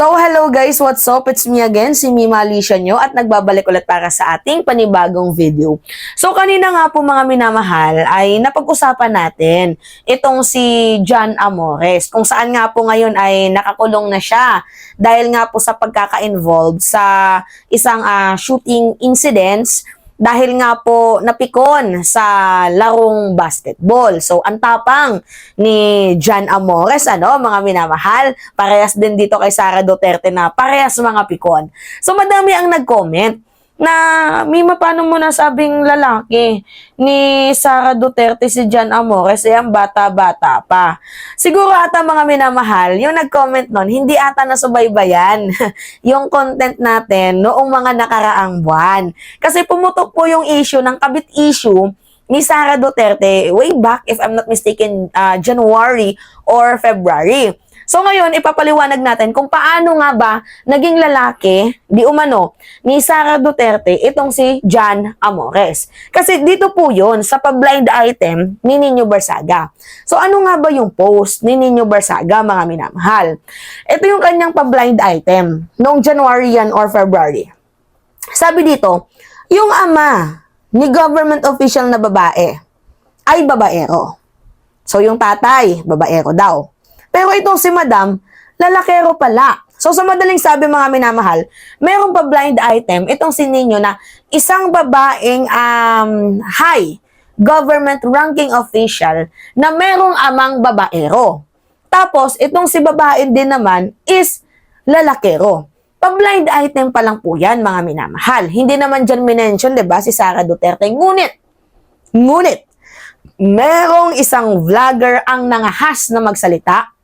So, hello guys, what's up? It's me again, si Mima Alicia nyo at nagbabalik ulit para sa ating panibagong video. So, kanina nga po mga minamahal ay napag-usapan natin itong si Jan Amores, kung saan nga po ngayon ay nakakulong na siya dahil nga po sa pagkaka-involved sa isang shooting incidents dahil nga po napikon sa larong basketball. So, ang tapang ni Jan Amores, mga minamahal, parehas din dito kay Sara Duterte na parehas mga pikon. So, madami ang nag-comment na, Mima, paano mo nasabing lalaki ni Sara Duterte si Jan Amores, ang bata-bata pa. Siguro ata mga minamahal, yung nag-comment nun, hindi ata nasubaybayan yung content natin noong mga nakaraang buwan. Kasi pumutok po yung issue ng kabit issue ni Sara Duterte way back, if I'm not mistaken, January or February. So ngayon, ipapaliwanag natin kung paano nga ba naging lalaki, di umano, ni Sara Duterte itong si Jan Amores. Kasi dito po yun sa pa-blind item ni Nino Barsaga. So ano nga ba yung post ni Nino Barsaga, mga minamahal? Ito yung kanyang pa-blind item noong January yan or February. Sabi dito, yung ama ni government official na babae ay babaero. So yung tatay, babaero daw. Pero itong si Madam, lalakero pala. So sa madaling sabi mga minamahal, meron pa blind item itong si Nino na isang babaeng high government ranking official na merong amang babaero. Tapos itong si babae din naman is lalakero. Pa-blind item pa lang po yan mga minamahal. Hindi naman dyan minention, diba, si Sara Duterte. Ngunit, merong isang vlogger ang nangahas na magsalita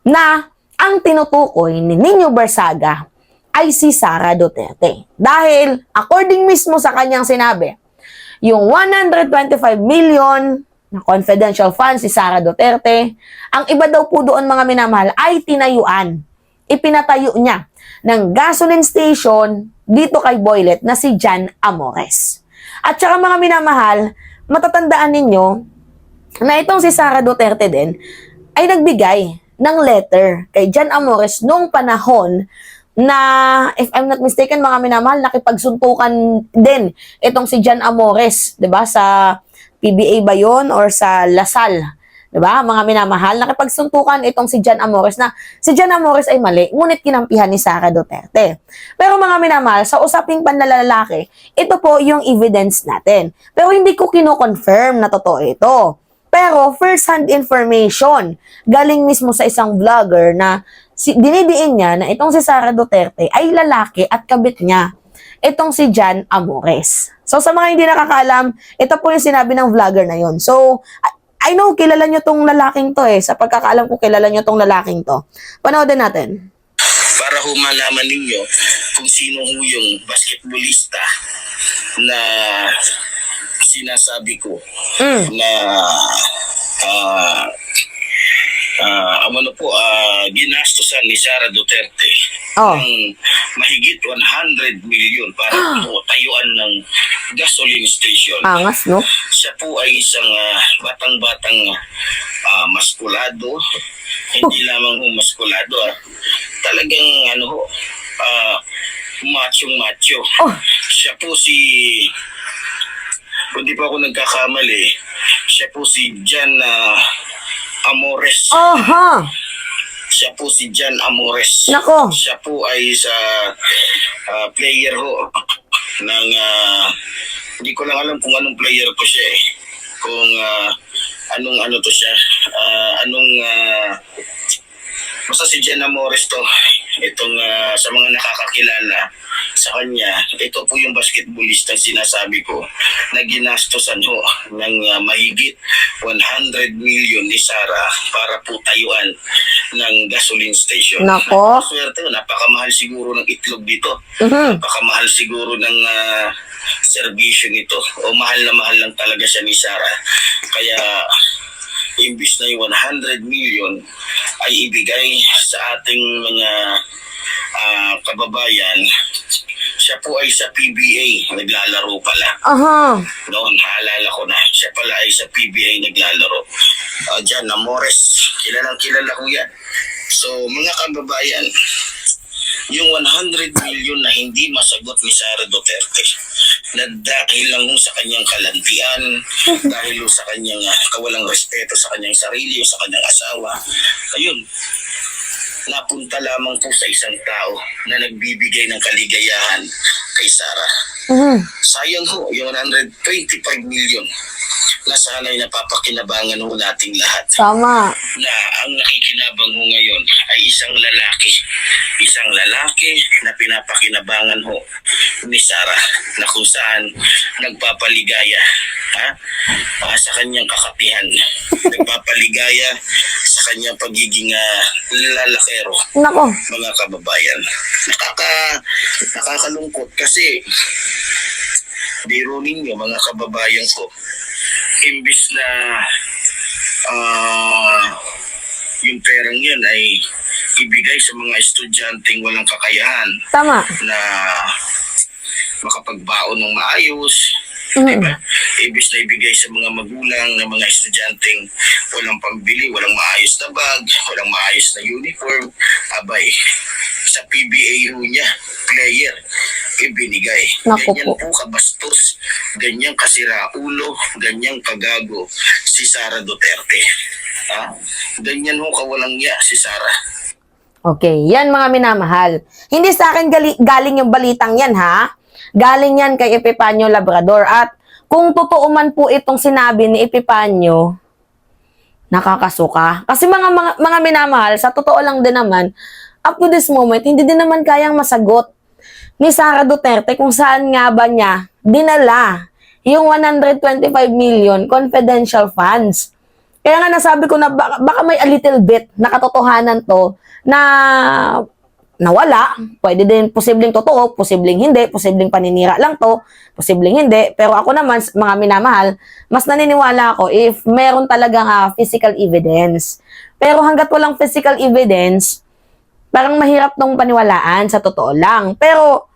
na ang tinutukoy ni Nino Barsaga ay si Sara Duterte. Dahil, according mismo sa kanyang sinabi, yung 125 million na confidential funds si Sara Duterte, ang iba daw po doon mga minamahal ay tinayuan. Ipinatayo niya ng gasoline station dito kay Boylet na si Jan Amores. At saka mga minamahal, matatandaan ninyo na itong si Sara Duterte din ay nagbigay ng letter kay Jan Amores noong panahon na, if I'm not mistaken mga minamahal, nakipagsuntukan din itong si Jan Amores, 'di ba, sa PBA ba yun or sa Lasal, 'di ba? Mga minamahal, nakipagsuntukan itong si Jan Amores na si Jan Amores ay mali, ngunit kinampihan ni Sara Duterte. Pero mga minamahal, sa usaping panlalalaki, ito po yung evidence natin. Pero hindi ko kino-confirm na totoo ito. Pero first-hand information, galing mismo sa isang vlogger na dinidiin niya na itong si Sara Duterte ay lalaki at kabit niya itong si Jan Amores. So sa mga hindi nakakaalam, ito po yung sinabi ng vlogger na yon. So, I know, kilala nyo tong lalaking to Sa pagkakaalam ko, kilala nyo tong lalaking to. Panoodin natin. Para malaman ninyo kung sino yung basketballista na sinasabi ko na ginastosan ni Sara Duterte ng mahigit 100 million para tayuan ng gasoline station. Angas, no? Siya po ay isang batang-batang maskulado. Hindi lamang maskulado. Talagang macho-macho. Siya po kung di pa ako nagkakamali, siya po si Jan Amores. Siya po si Jan Amores. Nako. Siya po ay sa player ng hindi ko lang alam kung anong player po siya kung anong to siya, basta si Jan Amores to. Itong sa mga nakakakilala sa kanya, ito po yung basketballista sinasabi ko na ginastosan ng mahigit 100 million ni Sara para po tayuan ng gasoline station. Nako. Swerte, napakamahal siguro ng itlog dito. Napakamahal siguro ng serbisyo nito. O mahal na mahal lang talaga siya ni Sara. Kaya imbis na yung 100 million ay ibigay sa ating mga kababayan, siya po ay sa PBA naglalaro pala. Noon, naalala ko na, siya pala ay sa PBA naglalaro. Jan Amores, kilala ko yan. So, mga kababayan, yung 100 million na hindi masagot ni Sara Duterte na dahil lang sa kanyang kalandian, dahil sa kanyang kawalang respeto sa kanyang sarili o sa kanyang asawa, ayun, napunta lamang po sa isang tao na nagbibigay ng kaligayahan kay Sara. Sayang ho, yung 125 million na sana'y napapakinabangan ho nating lahat. Tama. Na ang nakikinabang ho ngayon ay isang lalaki. Isang lalaki na pinapakinabangan ho ni Sara na kung saan nagpapaligaya sa kanyang kakapihan. Nagpapaligaya sa kanyang pagiging lalakero. Nako. Mga kababayan. Nakakalungkot kasi biro ninyo mga kababayan ko, imbis na yung perang yan ay ibigay sa mga estudyanteng walang kakayahan Tama. na makapagbaon ng maayos, diba? Ibis na ibigay sa mga magulang ng mga estudyanteng walang pambili, walang maayos na bag, walang maayos na uniform, abay, sa PBA ho niya, player, ibinigay. Naku Ganyan po. po kabastos, ganyan kasiraulo, ganyan kagago si Sara Duterte. Ganyan ho kawalang ya si Sara. Okay, yan mga minamahal. Hindi sa akin galing yung balitang yan, ha? Galing yan kay Epifanio Labrador. At kung totoo man po itong sinabi ni Epifanio, nakakasuka. Kasi mga minamahal, sa totoo lang din naman, up to this moment, hindi din naman kayang masagot ni Sara Duterte kung saan nga ba niya dinala yung 125 million confidential funds. Kaya nga nasabi ko na baka may a little bit na katotohanan to na nawala. Pwede din posibleng totoo, posibleng hindi, posibleng paninira lang to, posibleng hindi. Pero ako naman, mga minamahal, mas naniniwala ako if meron talagang physical evidence. Pero hanggat walang physical evidence, parang mahirap tong paniwalaan sa totoo lang. Pero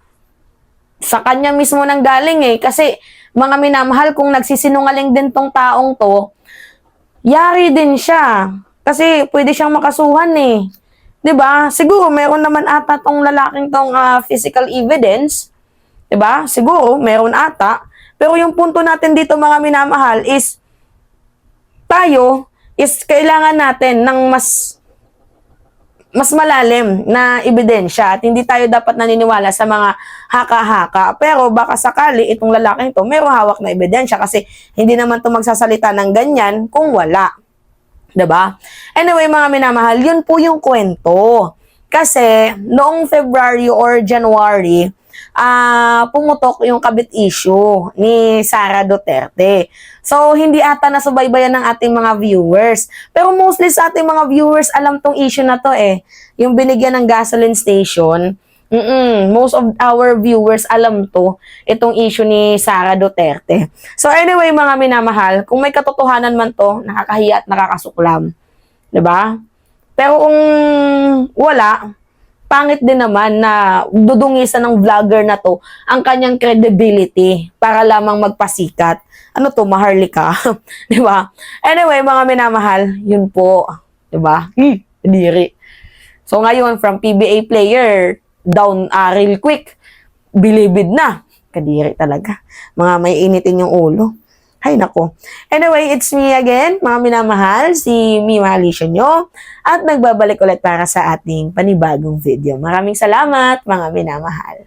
sa kanya mismo nang galing kasi mga minamahal, kung nagsisinungaling din tong taong to, yari din siya. Kasi pwede siyang makasuhan 'Di ba? Siguro meron naman ata tong lalaking tong physical evidence. 'Di ba? Siguro meron ata. Pero yung punto natin dito mga minamahal is tayo is kailangan natin ng mas malalim na ebidensya at hindi tayo dapat naniniwala sa mga haka-haka. Pero baka sakali itong lalaking to merong hawak na ebidensya kasi hindi naman to magsasalita ng ganyan kung wala. 'Di ba? Anyway, mga minamahal, yun po yung kwento. Kasi noong February or January, pumutok yung kabit issue ni Sara Duterte. So, hindi ata nasubaybayan ng ating mga viewers. Pero mostly sa ating mga viewers, alam tong issue na to Yung binigyan ng gasoline station. Most of our viewers alam to, itong issue ni Sara Duterte. So anyway, mga minamahal, kung may katotohanan man to, nakakahiya at nakakasuklam. 'Di ba? Pero kung wala, pangit din naman na dudungisan ng vlogger na to ang kanyang credibility para lamang magpasikat. Ano to, Maharlika? 'Di ba? Anyway, mga minamahal, yun po. 'Di ba? Diri. So ngayon, from PBA player, down real quick, bilibid na. Kadiri talaga. Mga may initin yung ulo. Hay nako. Anyway, it's me again, mga minamahal, si Mima Alicia nyo. At nagbabalik ulit para sa ating panibagong video. Maraming salamat, mga minamahal.